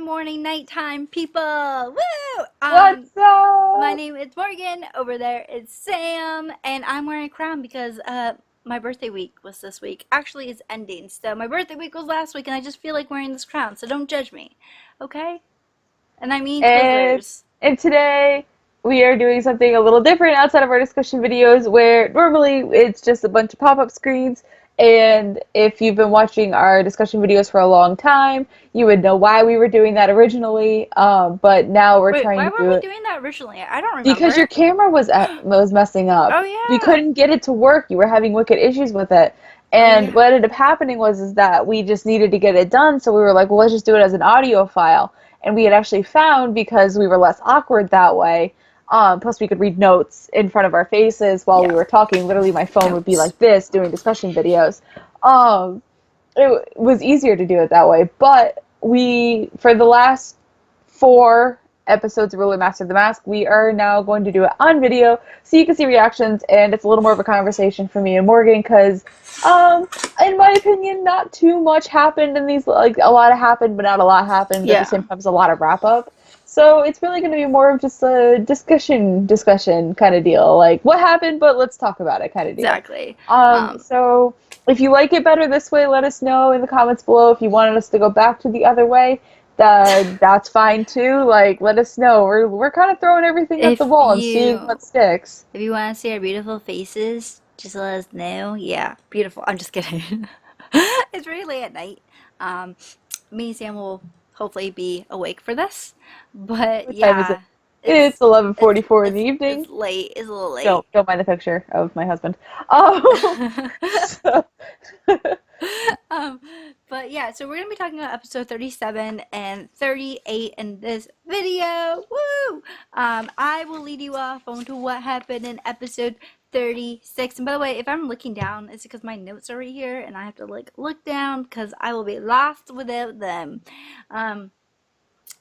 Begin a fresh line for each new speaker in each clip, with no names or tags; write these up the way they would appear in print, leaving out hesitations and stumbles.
morning, nighttime people. Woo!
What's
My
up?
name is Morgan. Over there is Sam, and I'm wearing a crown because my birthday week was this week. Actually, it's ending. So my birthday week was last week, and I just feel like wearing this crown. So don't judge me, okay? And I mean
And
Twizzlers.
and today we are doing something a little different outside of our discussion videos where normally it's just a bunch of pop-up screens, and if you've been watching our discussion videos for a long time, you would know why we were doing that originally. But now we're
Wait,
trying
why
to
were
do
we
it
doing that originally? I don't
because
remember.
your camera was messing up.
Oh
We
yeah.
couldn't get it to work. You were having wicked issues with it.
Oh
And
yeah.
what ended up happening was is that we just needed to get it done, so we were like, well, let's just do it as an audio file. And we had actually found because we were less awkward that way. Plus, we could read notes in front of our faces while we
Yeah.
were talking. Literally, my phone would be
Notes.
like this doing discussion videos. Um, it was easier to do it that way. But for the last 4 episodes of Really Master the Mask, we are now going to do it on video so you can see reactions, and it's a little more of a conversation for me and Morgan because, in my opinion, not too much happened in these. Like, a lot happened, but not a lot happened, but at the
Yeah.
same time, it's a lot of wrap up. So it's really going to be more of just a discussion kind of deal. Like, what happened, but let's talk about it kind of deal.
Exactly.
So if you like it better this way, let us know in the comments below. If you wanted us to go back to the other way, that's fine too. Like, let us know. We're kind of throwing everything at the
If
wall and seeing
you
what sticks.
If you want to see our beautiful faces, just let us know. Yeah, beautiful. I'm just kidding. It's really late at night. Um, Me and Sam will hopefully be awake for this, but
What time is it?
yeah,
It's
it's it's
11:44 in the
it's
evening.
late. It's a little late.
Don't mind the picture of my husband. Oh, so,
um, but yeah, so we're gonna be talking about episode 37 and 38 in this video. Woo! I will lead you off onto what happened in episode 36. And by the way, if I'm looking down, it's because my notes are right here and I have to like look down because I will be lost without them. Um,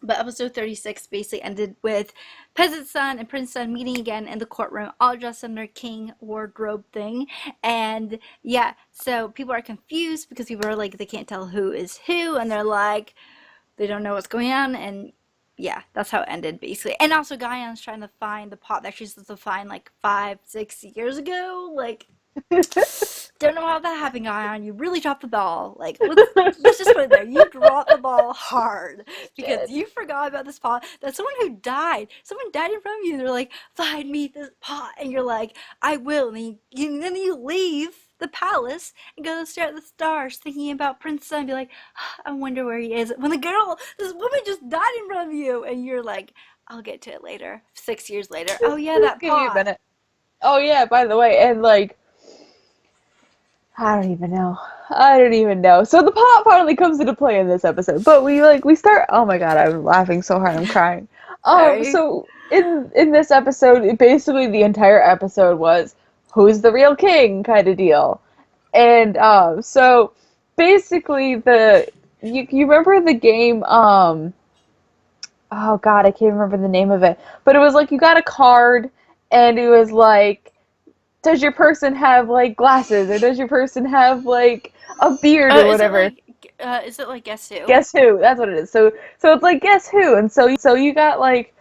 but episode 36 basically ended with Peasant Son and Prince Son meeting again in the courtroom, all dressed in their king wardrobe thing. And yeah, so people are confused because people are like, they can't tell who is who, and they're like, they don't know what's going on. And yeah, that's how it ended basically. And also, Guyon's trying to find the pot that she's supposed to find like 5, 6 years ago. Like, don't know how that happened, Ion. You really dropped the ball. Like, let's just put it there. You dropped the ball hard because
shit.
you forgot about this pot. That someone died in front of you, and they're like, "Find me this pot," and you're like, "I will." And then you leave the palace and go stare at the stars, thinking about Prince Sun. And be like, "I wonder where he is." When this woman just died in front of you, and you're like, "I'll get to it later." 6 years later. Oh yeah,
Just
that
give me a
pot.
minute. Oh yeah, by the way, and like I don't even know. I don't even know. So the pot finally comes into play in this episode, but we start. Oh my god, I'm laughing so hard, I'm crying.
Sorry.
So in this episode, basically the entire episode was who's the real king kind of deal, and so basically you remember the game oh god, I can't remember the name of it, but it was like you got a card, and it was like does your person have like glasses or does your person have like a beard or
Is it
whatever?
like Guess Who?
Guess who? That's what it is. So it's like guess who? And so you got like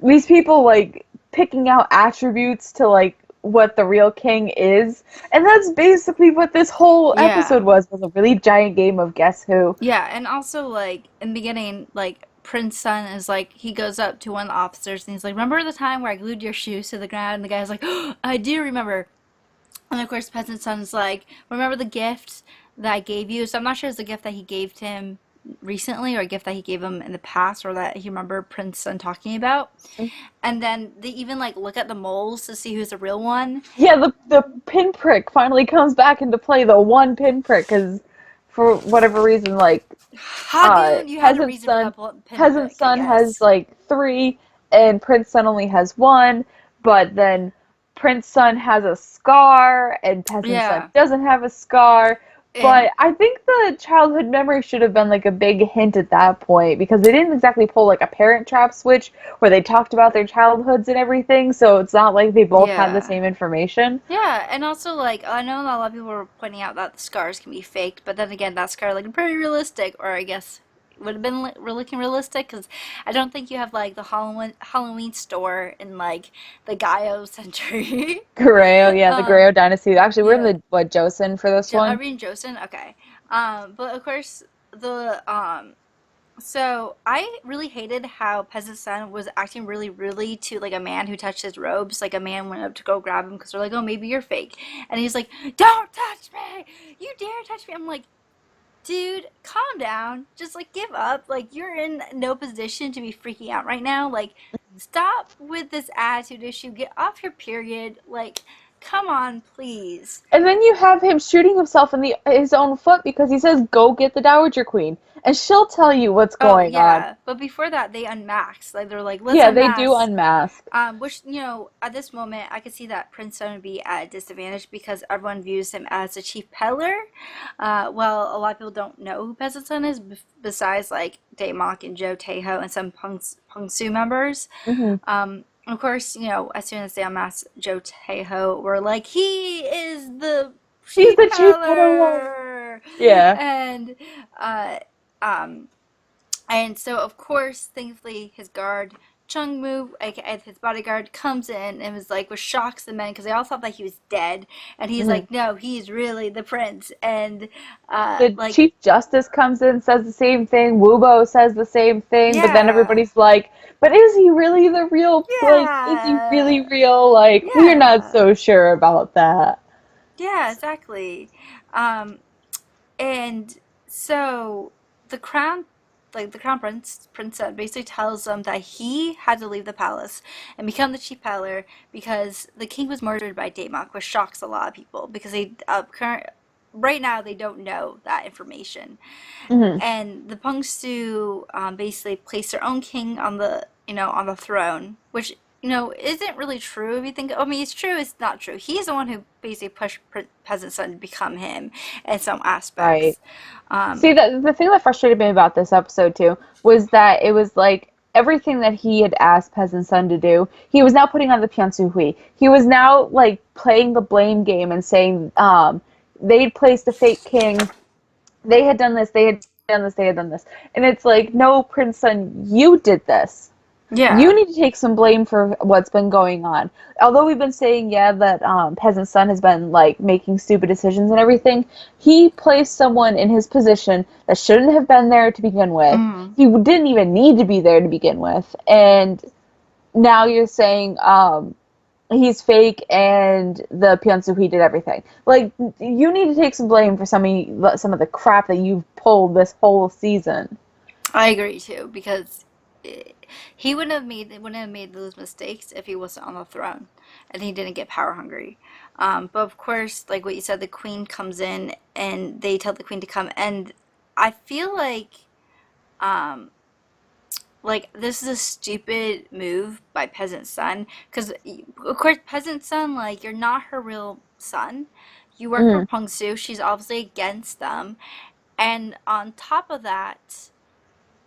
these people like picking out attributes to like what the real king is. And that's basically what this whole episode
Yeah.
was a really giant game of guess who.
Yeah, and also like in the beginning, like Prince Sun is like he goes up to one of the officers and he's like, "Remember the time where I glued your shoes to the ground?" And the guy's like, "Oh, I do remember." And of course, Peasant Son's like, "Remember the gift that I gave you?" So I'm not sure it's a gift that he gave to him recently or a gift that he gave him in the past or that he remember Prince Sun talking about. And then they even like look at the moles to see who's the real one.
Yeah, the pinprick finally comes back into play, the one pinprick, because for whatever reason, like
Hagoon, you had a
peasant
reason for
son
that
peasant
pinprick, I
son has
guess.
like three and prince son only has one, but then prince son has a scar and peasant son
Yeah.
doesn't have a scar.
And
But I think the childhood memory should have been like a big hint at that point because they didn't exactly pull like a parent trap switch where they talked about their childhoods and everything, so it's not like they both had the
yeah.
same information.
Yeah, and also like I know a lot of people were pointing out that the scars can be faked, but then again that scar like pretty realistic, or I guess would have been looking realistic because I don't think you have like the Halloween store in like the Gaio century.
Goryeo, yeah, the
um,
Goryeo dynasty. Actually, we're in
yeah,
the what Joseon for this
Are
one.
we in Joseon? Okay. But of course the so I really hated how Peasant Son was acting really rudely to like a man who touched his robes. Like a man went up to go grab him because they're like, "Oh, maybe you're fake," and he's like, "Don't touch me! You dare touch me!" I'm like, dude, calm down. Just like give up. Like you're in no position to be freaking out right now. Like stop with this attitude issue. Get off your period. Like come on, please.
And then you have him shooting himself in the his own foot because he says, "Go get the Dowager Queen," and she'll tell you what's
Oh
going on.
yeah, but before that they unmasked. Like they're like, let's
Yeah, they do
unmask.
unmask.
Which at this moment I could see that Prince Son would be at a disadvantage because everyone views him as the chief peddler. Well, a lot of people don't know who Peasant Son is besides like Daemok and Joe Taeho and some Pung Su members.
Hmm.
Of course, as soon as they unmasked Joe Taeho, we're like, he is the
He's
chief
the chief peddler.
peddler,
Yeah.
and uh, um, and so, of course, thankfully, his guard, Chung-Moo, aka his bodyguard, comes in and was like, was shocks the men because they all thought that he was dead. And he's
Hmm.
like, no, he's really the prince. And,
The
like,
Chief Justice comes in, says the same thing. Wubo says the same thing, but then
yeah,
everybody's like, "But is he really the real? Like, is he really
yeah,
real? Like, we're not
yeah,
so sure about that."
yeah, exactly. Um, And so the crown, like the crown prince basically tells them that he had to leave the palace and become the chief peddler because the king was murdered by Daemok, which shocks a lot of people because they right now they don't know that information.
Hmm.
And the Pungsu basically placed their own king on the on the throne, which isn't really true if you think. I mean, it's true. It's not true. He's the one who basically pushed Peasant Son to become him in some
Right.
aspects.
See,
Um,
the thing that frustrated me about this episode too was that it was like everything that he had asked Peasant Son to do, he was now putting on the Pyeonsu Hui. He was now like playing the blame game and saying they'd placed a fake king, they had done this, they had done this, they had done this, and it's like, no, Prince Son, you did this. You
yeah.
need to take some blame for what's been going on. Although we've been saying, yeah, that Peasant Son has been like making stupid decisions and everything, he placed someone in his position that shouldn't have been there to begin with.
Mm.
He didn't even need to be there to begin with, and now you're saying he's fake and the Pyeonsu did everything. Like you need to take some blame for some of the crap that you've pulled this whole season.
I agree too because he wouldn't have made those mistakes if he wasn't on the throne and he didn't get power hungry. But of course, like what you said, the queen comes in and they tell the queen to come, and I feel um, like this is a stupid move by Peasant Son because of course Peasant Son, like you're not her real son. You work for
Mm.
Pungsu. She's obviously against them, and on top of that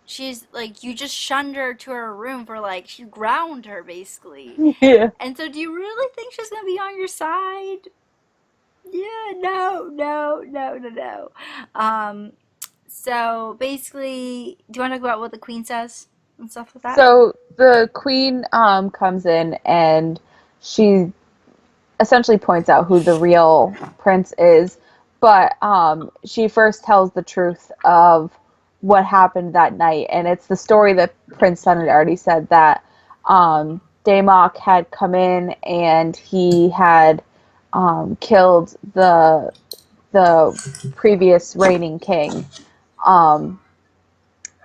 she's like you just shunned her to her room for like you ground her basically.
Yeah.
And so do you really think she's gonna be on your side? Yeah, no, no, no, no, no. Um, so basically, do you want to talk about what the queen says and stuff like that?
So the queen comes in and she essentially points out who the real prince is, but she first tells the truth of what happened that night, and it's the story that Prince Sun had already said that Daemok had come in and he had killed the previous reigning king, um,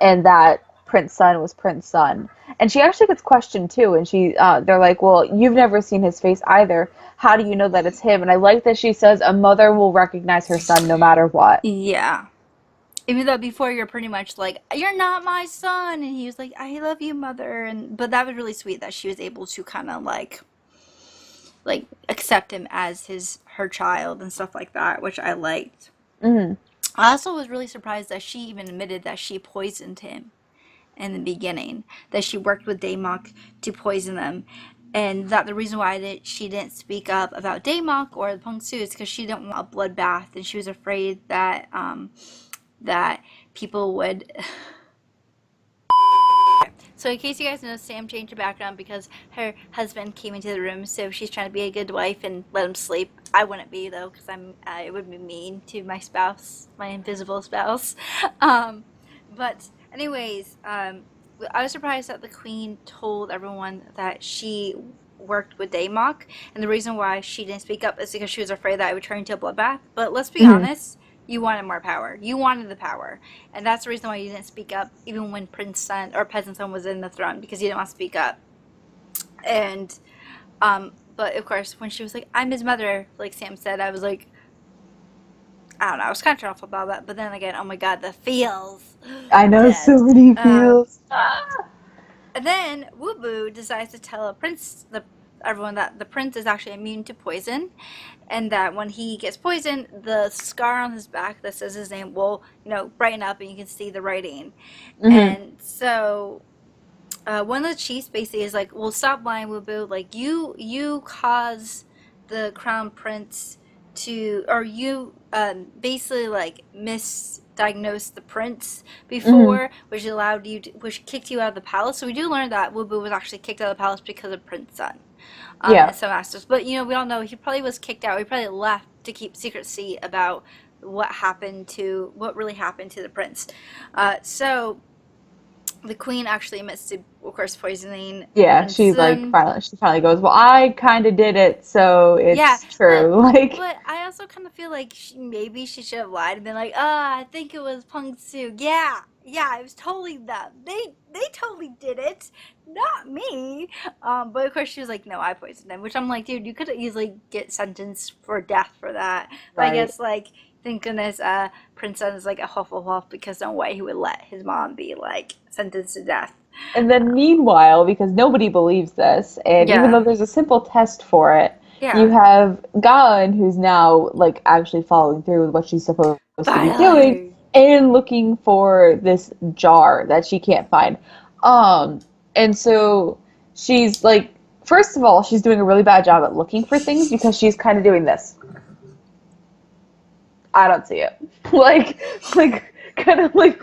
and that Prince Sun was Prince Sun. And she actually gets questioned too, and they're like, "Well, you've never seen his face either. How do you know that it's him?" And I like that she says a mother will recognize her son no matter what.
Yeah. Even though before you're pretty much like, you're not my son, and he was like, I love you, mother, and but that was really sweet that she was able to kind of like accept him as her child and stuff like that, which I liked.
Hmm.
I also was really surprised that she even admitted that she poisoned him in the beginning, that she worked with Daemok to poison them, and that the reason why she didn't speak up about Daemok or the Pengsu is because she didn't want a bloodbath, and she was afraid that that people would So in case you guys know, Sam changed her background because her husband came into the room, so she's trying to be a good wife and let him sleep. I wouldn't be though, because it would be mean to my spouse, my invisible spouse. Um, but anyways, I was surprised that the queen told everyone that she worked with Daymok, and the reason why she didn't speak up is because she was afraid that it would turn into a bloodbath. But let's be
Hmm.
honest, you wanted more power. You wanted the power. And that's the reason why you didn't speak up, even when Prince Son or Peasant Son was in the throne, because you didn't want to speak up. And but of course, when she was like, "I'm his mother," like Sam said, I was like, I don't know, I was kind of turned off about that. But then again, oh my god, the feels,
I know
dead.
so many
Um,
feels. Ah.
and then Woobo decides to tell everyone that the prince is actually immune to poison, and that when he gets poisoned, the scar on his back that says his name will, brighten up and you can see the writing.
Hmm.
And so one of the chiefs basically is like, "Well, stop lying, Woobo. Like you cause the crown prince to, or you basically like misdiagnosed the prince
Hmm.
before, which kicked you out of the palace." So we do learn that Woobo was actually kicked out of the palace because of Prince Sun,
Yeah.
and some masters. But we all know he probably was kicked out. He probably left to keep secrecy about what really happened to the prince. So the queen actually admits to, of course, poisoning
Yeah,
Prince Sun.
she finally goes, "Well, I kind of did it, so
Yeah,
it's
but
true." Like,
but I also kind of feel like maybe she should have lied and been like, "Ah, I think it was Peng Su. Yeah, yeah, it was totally them. They totally did it, not me." But of course she was like, "No, I poisoned them," which I'm like, dude, you could easily get sentenced for death for that. But I
right.
guess like, thank goodness, Prince Sun is like a Hufflepuff, because no way he would let his mom be like sentenced to death.
And then meanwhile, because nobody believes this, and even
Yeah,
though there's a simple test for it, you
yeah.
have Gon, who's now like actually following through with what she's supposed to be doing
Finally.
and looking for this jar that she can't find. Um, and so she's like, first of all, she's doing a really bad job at looking for things because she's kind of doing this. I don't see it. like, kind of like,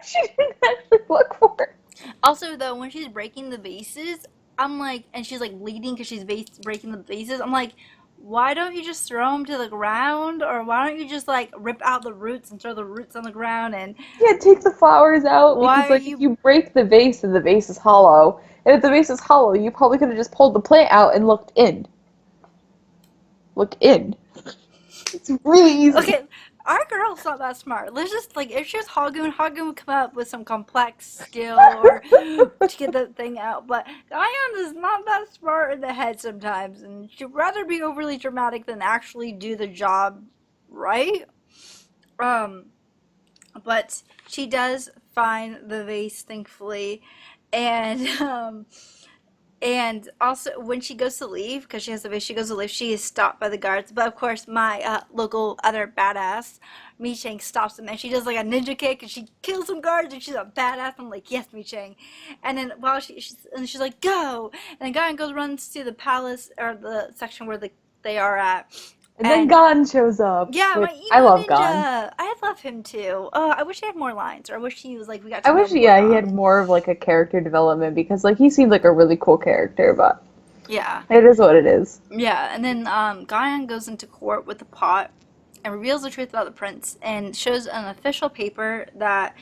she didn't actually look for it.
Also, though, when she's breaking the vases, I'm like, and she's like bleeding because she's breaking the vases. I'm like, why don't you just throw them to the ground, or why don't you just like rip out the roots and throw the roots on the ground? And
Yeah, take the flowers out
why
because,
are
like, if
you?
you break the vase and the vase is hollow, and if the vase is hollow, you probably could have just pulled the plant out and looked in. Look in. It's really easy.
Okay, our girl's not that smart. Let's just like, if she was Hagun would come up with some complex skill or to get the thing out. But Diane is not that smart in the head sometimes, and she'd rather be overly dramatic than actually do the job right. Um, but she does find the vase, thankfully, and and also when she goes to leave, because she has the vase, she goes to leave, she is stopped by the guards. But of course, my local other badass, Mi Chang, stops them, and she does like a ninja kick, and she kills some guards, and she's a badass. I'm like, yes, Mi Chang. And then while she's like, go, and the guy goes runs to the palace, or the section where they are at,
And then
and
Gon shows up,
yeah, my
which I
emo
love Gon.
ninja. I love him too. Oh, I wish he had more lines, or I wish he was like, we got
I
to know
wish,
more
yeah, he had
on.
more of like a character development because like he seemed like a really cool character, but
Yeah,
it is what it is.
yeah. And then Guyan goes into court with the pot and reveals the truth about the prince, and shows an official paper that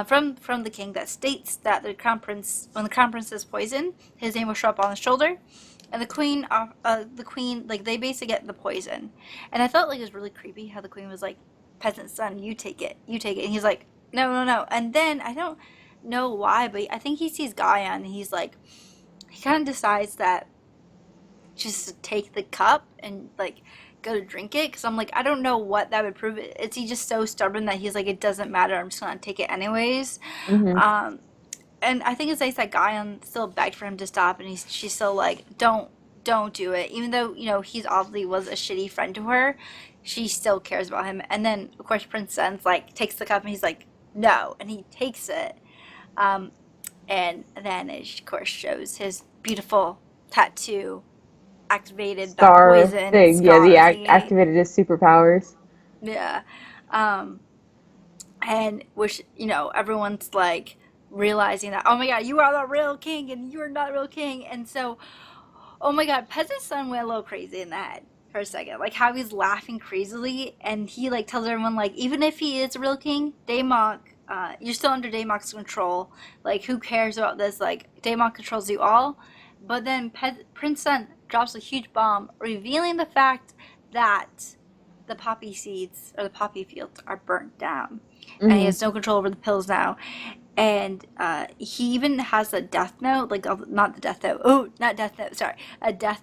from the king that states that when the crown prince is poisoned, his name will show up on the shoulder, and the queen, like they basically get the poison. And I felt like it was really creepy how the queen was like, "Peasant son, you take it," and he's like, "No, no, no." And then I don't know why, but I think he sees Guyan, and he's like, he kind of decides that just to take the cup and like go to drink it, because I'm like, I don't know what that would prove. Is he just so stubborn that he's like, it doesn't matter, I'm just gonna take it anyways?
Hmm.
um and I think it's nice that Guyan still begged for him to stop, and she's still like, don't do it, even though he's obviously was a shitty friend to her. She still cares about him. And then of course Prince Sen's like takes the cup, and he's like, no, and he takes it. um and then it of course shows his beautiful tattoo activated that
Scar
poison
thing, yeah, the
scar thingy.
activated his superpowers.
Yeah. Um, and which, everyone's like realizing that, oh my god, you are the real king and you're not the real king. And so, oh my god, Peasant's son went a little crazy in the head for a second. Like how he's laughing crazily, and he like tells everyone like, even if he is a real king, Daemok, you're still under Daemok's control. Like who cares about this? Like Daemok controls you all. But then Prince Sun drops a huge bomb, revealing the fact that the poppy seeds or the poppy fields are burnt down, and he
Hmm.
has no control over the pills now. And he even has a death note, like not the death note. Oh, not death note. Sorry, a death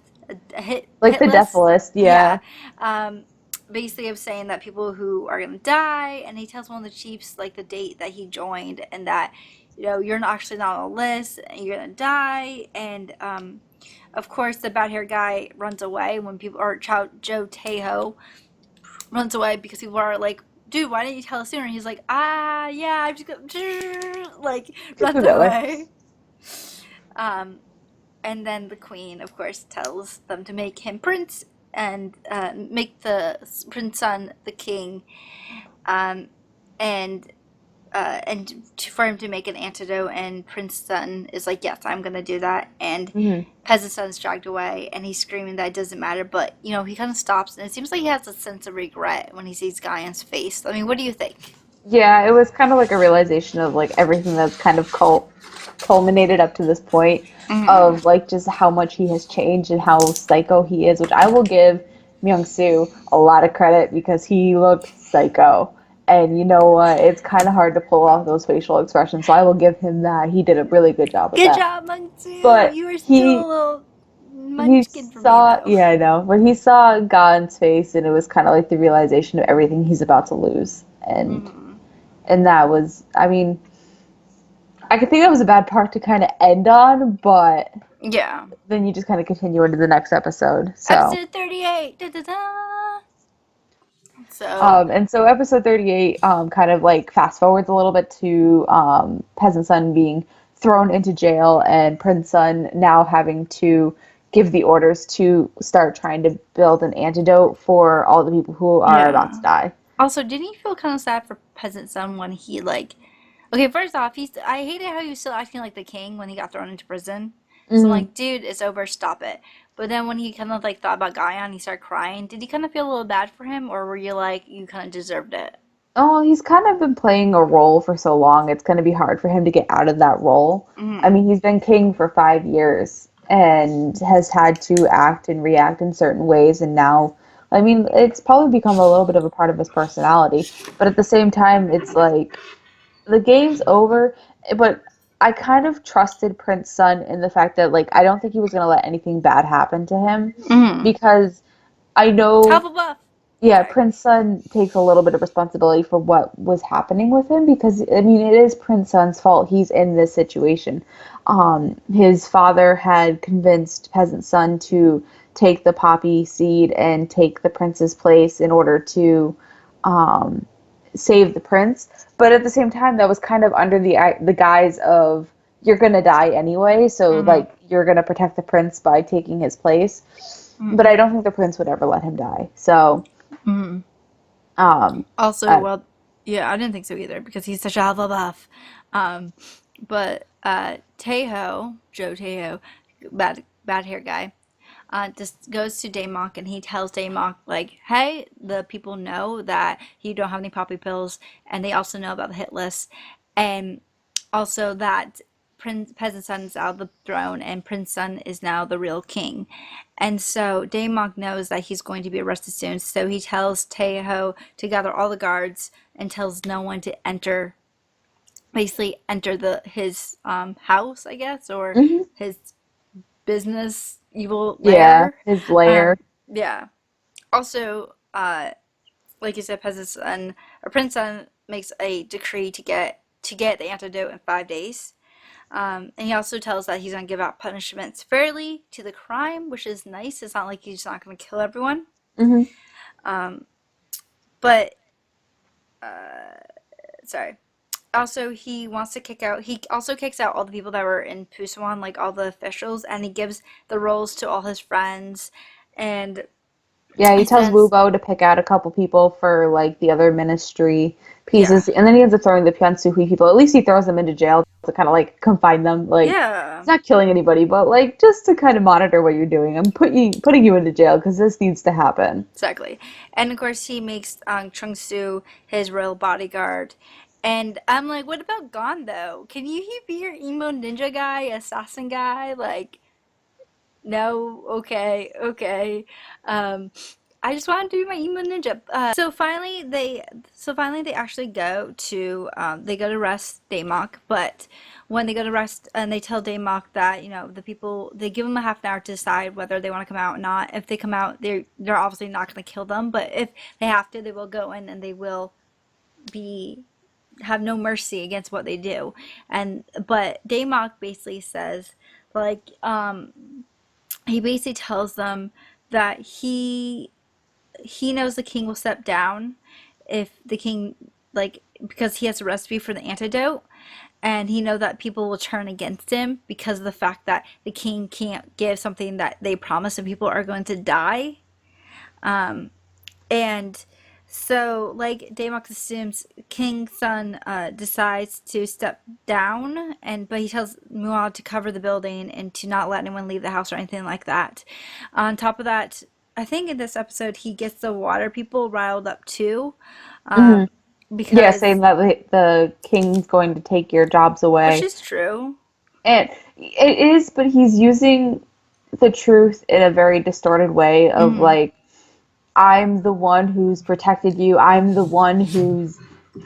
a
Like
hit
the death
list.
list,
Yeah.
yeah.
Um, basically, of saying that people who are gonna die, and he tells one of the chiefs like the date that he joined, and that you're not actually not on the list, and you're gonna die. And of course, the bad hair guy runs away when people or Joe Tejo runs away because people are like, dude, why didn't you tell us sooner? And he's like, yeah, I just got like
Just
runs
move that way.
away. Um, and then the queen, of course, tells them to make him prince and make the prince son the king, um, and for him to make an antidote. And Prince Sun is like, yes, I'm gonna do that. And
Hmm.
Peasant Sun's dragged away, and he's screaming that it doesn't matter. But he kind of stops, and it seems like he has a sense of regret when he sees Gaian's face. I mean, what do you think?
Yeah, it was kind of like a realization of like everything that's kind of culminated up to this point
Mm-hmm.
of like just how much he has changed and how psycho he is, which I will give Myung-soo a lot of credit because he looked psycho. And you know what? It's kind of hard to pull off those facial expressions, so I will give him that. He did a really good job with
Good
that.
job, Mungsu.
But
You were still a
he
little
he
munchkin for me,
saw,
though.
yeah, I know, but he saw God's face, and it was kind of like the realization of everything he's about to lose,
Mm-hmm.
and that was, I mean, I could think that was a bad part to kind of end on, but
Yeah.
then you just kind of continue into the next episode. So,
Episode 38. Da, da, da. So,
and so episode 38 kind of like fast forwards a little bit to Peasant Sun being thrown into jail and Prince Sun now having to give the orders to start trying to build an antidote for all the people who are about to
yeah.
die.
Also, didn't you feel kind of sad for Peasant Son when he like? Okay, first off, I hated how he was still acting like the king when he got thrown into prison. So I'm
Hmm.
like, dude, it's over, stop it. But then when he kind of like thought about Guyan, he started crying. Did you kind of feel a little bad for him, or were you like, you kind of deserved it?
Oh, he's kind of been playing a role for so long. It's going to be hard for him to get out of that role. I
Mm-hmm.
mean, he's been king for 5 years and has had to act and react in certain ways. And now, I mean, it's probably become a little bit of a part of his personality. But at the same time, it's like the game's over. But I kind of trusted Prince Sun in the fact that, like, I don't think he was going to let anything bad happen to him
Mm-hmm.
because I know,
Hufflepuff.
yeah,
Sorry.
Prince Sun takes a little bit of responsibility for what was happening with him because I mean it is Prince Sun's fault. He's in this situation. His father had convinced Peasant Sun to take the poppy seed and take the prince's place in order to um, save the prince. But at the same time, that was kind of under the guise of you're gonna die anyway, so
Mm-hmm.
like you're gonna protect the prince by taking his place. But
Mm-hmm.
I don't think the prince would ever let him die. So
Mm-hmm.
um,
Also,
uh,
well, yeah, I didn't think so either because he's such a Hufflepuff. Um, but Joe Tejo, bad hair guy, just goes to Daymok and he tells Daymok like, "Hey, the people know that you don't have any poppy pills, and they also know about the hit list, and also that Prince Peasant Son is out of the throne, and Prince Sun is now the real king." And so Daymok knows that he's going to be arrested soon, so he tells Tejo to gather all the guards and tells no one to basically enter the his house, I guess, or
mhm,
his business evil
yeah,
lair.
his lair.
Yeah. Also, like you said, Peasant's son or Prince Son makes a decree to get the antidote in 5 days. And he also tells that he's gonna give out punishments fairly to the crime, which is nice. It's not like he's not gonna kill everyone.
Hmm.
Um, but sorry. Also, he wants to kick out. He also kicks out all the people that were in Pusawan, like all the officials, and he gives the roles to all his friends. And
Yeah, he
He
tells
says,
Wubo to pick out a couple people for like the other ministry
yeah,
pieces, and then he ends up throwing the Pyonsuhi people. At least he throws them into jail to kind of like confine them. Like
yeah,
he's not killing anybody, but like just to kind of monitor what you're doing. I'm putting you into jail because this needs to happen.
exactly. And of course, he makes Chung-Soo his royal bodyguard. And I'm like, what about Gon though? Can he be your emo ninja guy, assassin guy? Like, no, okay, okay. Um, I just want to do my emo ninja. So finally they actually go to they go to arrest Daemok, but when they go to arrest and they tell Daemok that the people they give them a half an hour to decide whether they want to come out or not. If they come out, they're obviously not going to kill them, but if they have to, they will go in and they will be have no mercy against what they do. And but Daemok basically says like he basically tells them that he knows the king will step down if the king like because he has a recipe for the antidote, and he know that people will turn against him because of the fact that the king can't give something that they promise and people are going to die. And so, like, Daemok assumes King's son decides to step down, and but he tells Muad to cover the building and to not let anyone leave the house or anything like that. On top of that, I think in this episode he gets the water people riled up too,
Hmm.
um,
Yeah, saying
because
that the king's going to take your jobs
which
away.
is true.
And it is, but he's using the truth in a very distorted way of
Hmm.
like, I'm the one who's protected you, I'm the one who's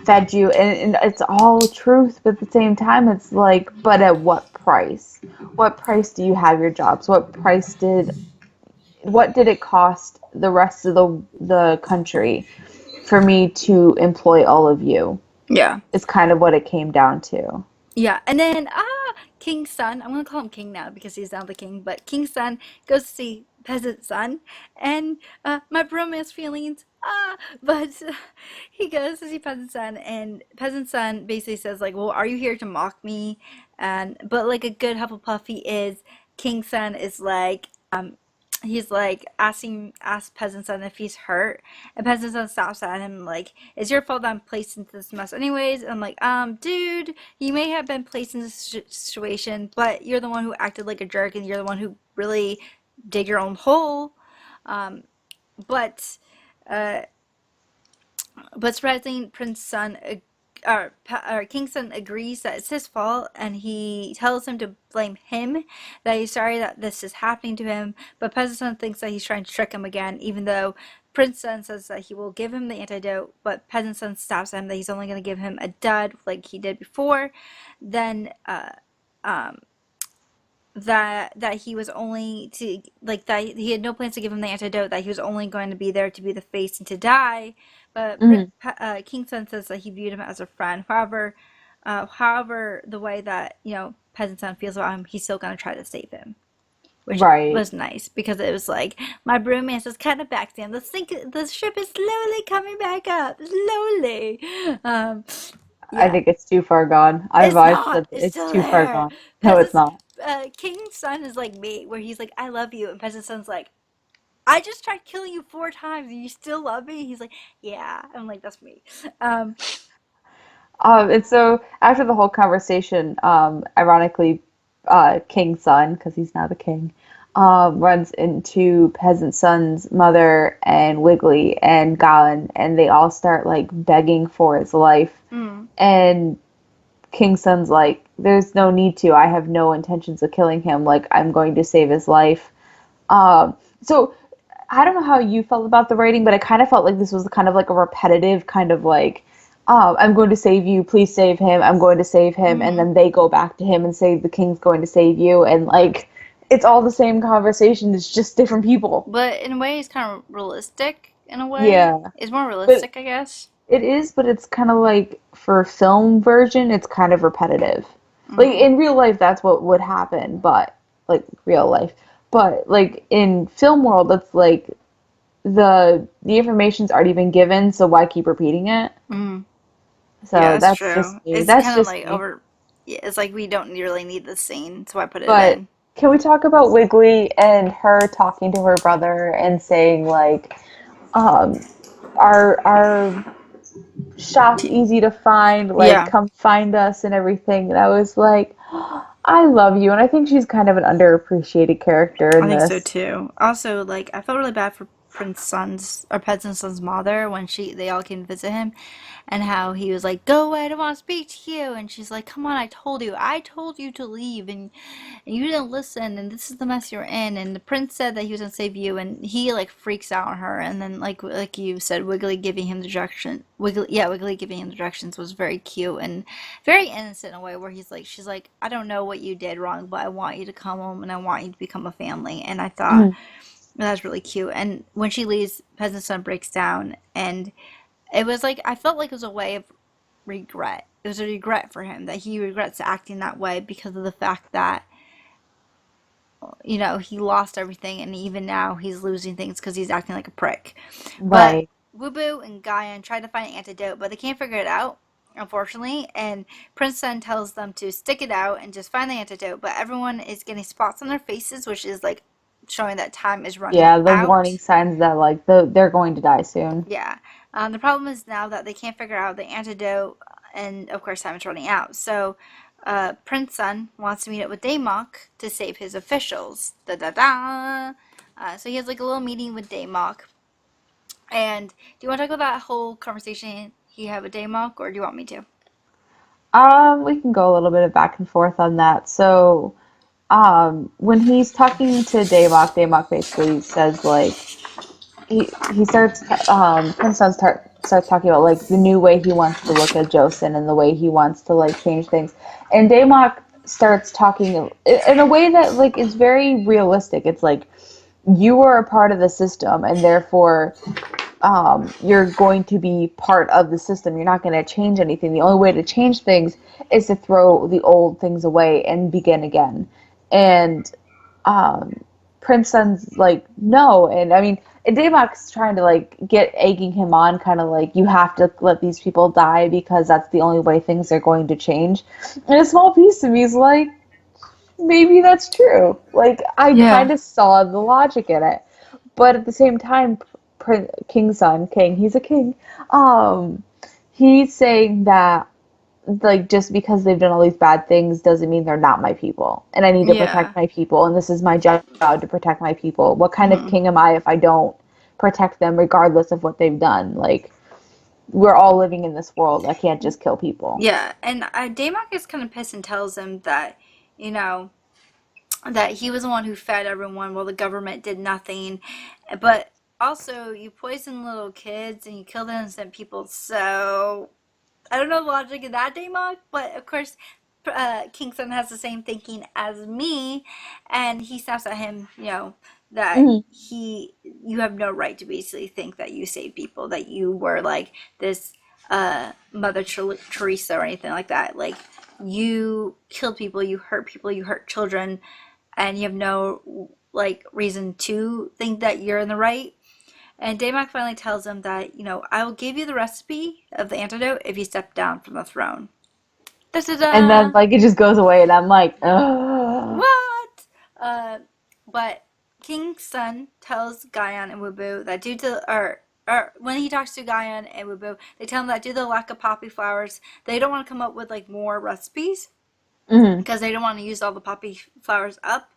fed you, and it's all truth, but at the same time, it's like, but at what price? What price do you have your jobs? What did it cost the rest of the country for me to employ all of you?
Yeah.
Is kind of what it came down to.
Yeah, and then King's son. I'm gonna call him King now because he's now the king. But King's son goes to see peasant son, and my bromance feelings. But he goes to see peasant son, and peasant son basically says like, "Well, are you here to mock me?" And but like a good Hufflepuff he is, King's son is like, he's like ask peasant son if he's hurt, and peasant son stops at him like, "It's your fault that I'm placed into this mess, anyways." And I'm like, dude, you may have been placed in this situation, but you're the one who acted like a jerk, and you're the one who really dig your own hole. Um, but uh, but surprisingly, Prince Sun or King's son agrees that it's his fault, and he tells him to blame him, that he's sorry that this is happening to him. But Peasant Son thinks that he's trying to trick him again, even though Prince Son says that he will give him the antidote. But Peasant Son stops him that he's only going to give him a dud like he did before. Then um, that he was only to like that he had no plans to give him the antidote, that he was only going to be there to be the face and to die. But
Hmm.
King Sun says that he viewed him as a friend. However, the way that Peasant Son feels about him, he's still going to try to save him, which
Right.
was nice because it was like my bromance is kind of backstabbing. The ship is slowly coming back up, slowly. Um,
I
yeah,
think it's too far gone.
it's
I've
not.
said that
It's
it's
still
too far
there.
gone. No, it's
Peasant's
not.
King's son is like me, where he's like, "I love you," and Peasant's son's like, "I just tried killing you 4 times, and you still love me." He's like, "Yeah." I'm like, "That's me." Um,
And so after the whole conversation, ironically, King's son, because he's now the king, runs into Peasant Son's mother and Wiggly and Gowan, and they all start like begging for his life.
mm,
And King's son's like, "There's no need to. I have no intentions of killing him. Like, I'm going to save his life." So I don't know how you felt about the writing, but I kind of felt like this was kind of like a repetitive kind of like, I'm going to save you, please save him, I'm going to save him, and
mm.
then they go back to him and say the king's going to save you, and like it's all the same conversation, it's just different people.
But in a way, it's kind of realistic. In a way,
Yeah.
it's more
But
realistic, I guess.
it is, but it's kind of like for film version, it's kind of repetitive. Like
Mm.
in real life, that's what would happen, but like real life. But like in film world, it's like the information's already been given, so why keep repeating it?
Mm. Yeah,
So
that's
that's just
true.
me.
It's
That's
kind of
just
like
me.
over. Yeah, it's like we don't really need the scene, so I put it
But
in.
Can we talk about Wiggly and her talking to her brother and saying like, um, our shop easy to find, like
Yeah.
come find us and everything. And I was like, I love you, and I think she's kind of an underappreciated character
I
in
think so
this.
too. Also, like I felt really bad for Prince Son's or Peasant Son's mother when they all came to visit him, and how he was like, "Go away, I don't want to speak to you," and she's like, "Come on, I told you to leave, and you didn't listen, and this is the mess you're in." And the prince said that he was gonna save you, and he like freaks out on her, and then like you said, Wiggly giving him the direction, Wiggly giving him the directions was very cute and very innocent in a way where she's like, "I don't know what you did wrong, but I want you to come home and I want you to become a family." And I thought
Mhm.
that was really cute. And when she leaves, Peasant Son breaks down, and it was like I felt like it was a way of regret. It was a regret for him that he regrets acting that way because of the fact that he lost everything, and even now he's losing things because he's acting like a prick. But
Right.
Wubu and Gaian try to find an antidote, but they can't figure it out, unfortunately. And Prince Sun tells them to stick it out and just find the antidote. But everyone is getting spots on their faces, which is like showing that time is running
Yeah, the warning
out.
signs that like they're going to die soon.
Yeah. The problem is now that they can't figure out the antidote, and of course, time is running out. So, Prince Sun wants to meet up with Daemok to save his officials. Da da da. So he has like a little meeting with Daemok. And do you want to talk about that whole conversation he had with Daemok, or do you want me to?
We can go a little bit of back and forth on that. So, when he's talking to Davok, Davok basically says like he starts Prince Sun starts talking about like the new way he wants to look at Joseon and the way he wants to like change things, and Davok starts talking in a way that like is very realistic. It's like you are a part of the system, and therefore you're going to be part of the system. You're not going to change anything. The only way to change things is to throw the old things away and begin again. And um, Prince Sun's like, no. And I mean, Damock's trying to like get egging him on, kind of like, you have to let these people die because that's the only way things are going to change. And a small piece of me is like, maybe that's true. Like, I
Yeah.
kind of saw the logic in it. But at the same time, King's son, King, he's a king. Um, he's saying that like just because they've done all these bad things doesn't mean they're not my people, and I need to
Yeah.
protect my people, and this is my job to protect my people. What kind of
Hmm.
king am I if I don't protect them, regardless of what they've done? Like we're all living in this world. I can't just kill people.
Yeah. And Daemok is kind of pissed and tells him that, you know, that he was the one who fed everyone while the government did nothing. But also, you poison little kids and you kill innocent people. So I don't know the logic of that, Daemon, but of course, Kingston has the same thinking as me, and he snaps at him, that
Hmm.
you have no right to basically think that you saved people, that you were like this Mother Teresa or anything like that. Like, you killed people, you hurt children, and you have no like reason to think that you're in the right. And Damak finally tells him that, I will give you the recipe of the antidote if you step down from the throne. Da da
And then
da!
like it just goes away, and I'm like, ugh.
What? Uh, but King's son tells Gaian and Wubu that or when he talks to Gaian and Wubu, they tell him that due to the lack of poppy flowers, they don't want to come up with like more recipes
Hmm.
because they don't want to use all the poppy flowers up.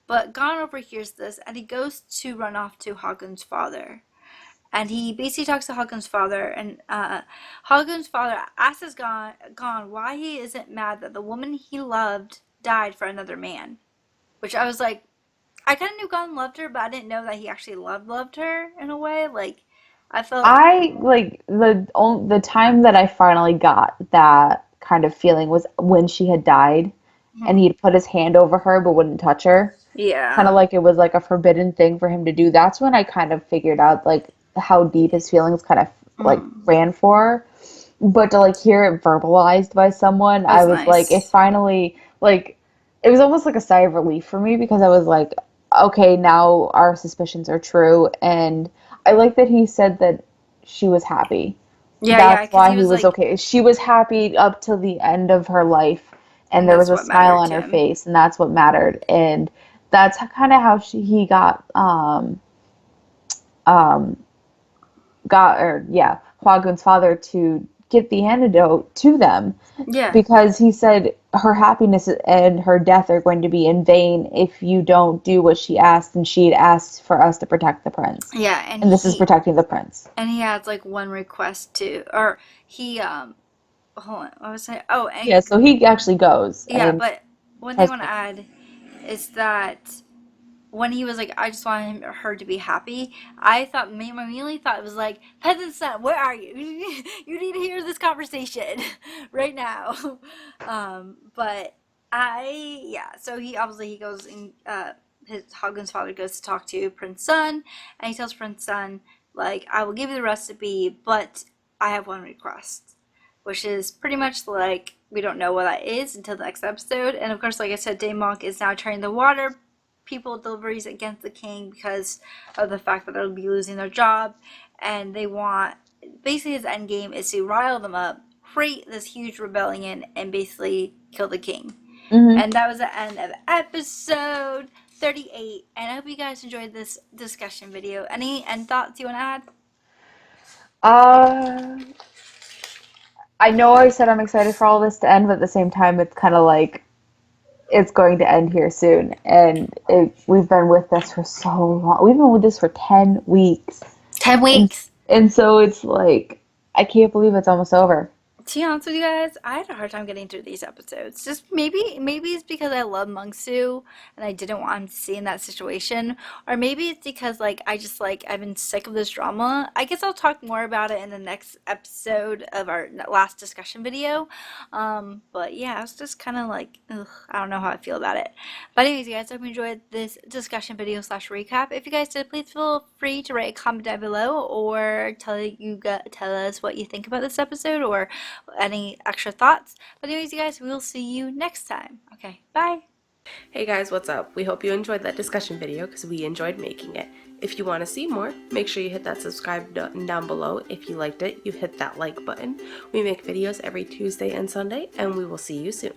But Gon overhears this and he goes to run off to Hagun's father. And he basically talks to Hagun's father, and Hagun's father asks Gon why he isn't mad that the woman he loved died for another man. Which I was like, I kind of knew Gon loved her, but I didn't know that he actually loved her in a way. Like, I felt,
I like the time that I finally got that kind of feeling was when she had died, and
hmm,
he'd put his hand over her but wouldn't touch her. Kind
yeah,
of like it was like a forbidden thing for him to do. That's when I kind of figured out like how deep his feelings kind of like
mm,
ran for her. But to like hear it verbalized by someone,
that
I
was
was like, it
nice.
finally like it was almost like a sigh of relief for me because I was like, okay, now our suspicions are true. And I like that he said that she was happy.
Yeah, yeah,
That's
because
why
he
he
was
was
like,
okay. She was happy up till the end of her life, and
And
there
that's
was a
what
smile
mattered
on
to
her
him.
face, and that's what mattered. And that's kind of how he um, Hwa Gun's father to get the antidote to them,
Yeah.
because he said her happiness and her death are going to be in vain if you don't do what she asked, and she had asked for us to protect the prince,
Yeah, and
and this is protecting the prince.
he has like one request to, or he hold on, what was I? Oh, and
Yeah, so he actually goes
yeah,
and
but one thing I
tries
want to
to.
add is that when he was like, I just want her to be happy, I thought, immediately thought it was like, peasant son, where are you? You need to hear this conversation right now. But yeah, so he obviously he goes and, his Hagen's father goes to talk to Prince Sun, and he tells Prince Sun, like, I will give you the recipe, but I have one request, which is pretty much like, we don't know what that is until the next episode. And of course, like I said, Daemon is now turning the water people deliveries against the king because of the fact that they'll be losing their job, and they want, basically his end game is to rile them up, create this huge rebellion, and basically kill the king.
Hmm.
And that was the end of episode 38, and I hope you guys enjoyed this discussion video. Any end thoughts you want to add?
Uh, I know I said I'm excited for all this to end, but at the same time, it's kind of like it's going to end here soon, and we've been with this for so long. We've been with this for 10 weeks,
10
and
weeks.
and so it's like I can't believe it's almost over.
To be honest with you guys, I had a hard time getting through these episodes. Just maybe it's because I love Mungsu and I didn't want him to see in that situation, or maybe it's because like I just like I've been sick of this drama. I guess I'll talk more about it in the next episode of our last discussion video. But yeah, I was just kind of like, ugh, I don't know how I feel about it. But anyways, you guys, I hope you enjoyed this discussion video slash recap. If you guys did, please feel free to write a comment down below or tell us what you think about this episode or any extra thoughts. But anyways, you guys, we'll see you next time. Okay, bye.
Hey guys, what's up? We hope you enjoyed that discussion video because we enjoyed making it. If you want to see more, make sure you hit that subscribe button down below. If you liked it, you hit that like button. We make videos every Tuesday and Sunday, and we will see you soon.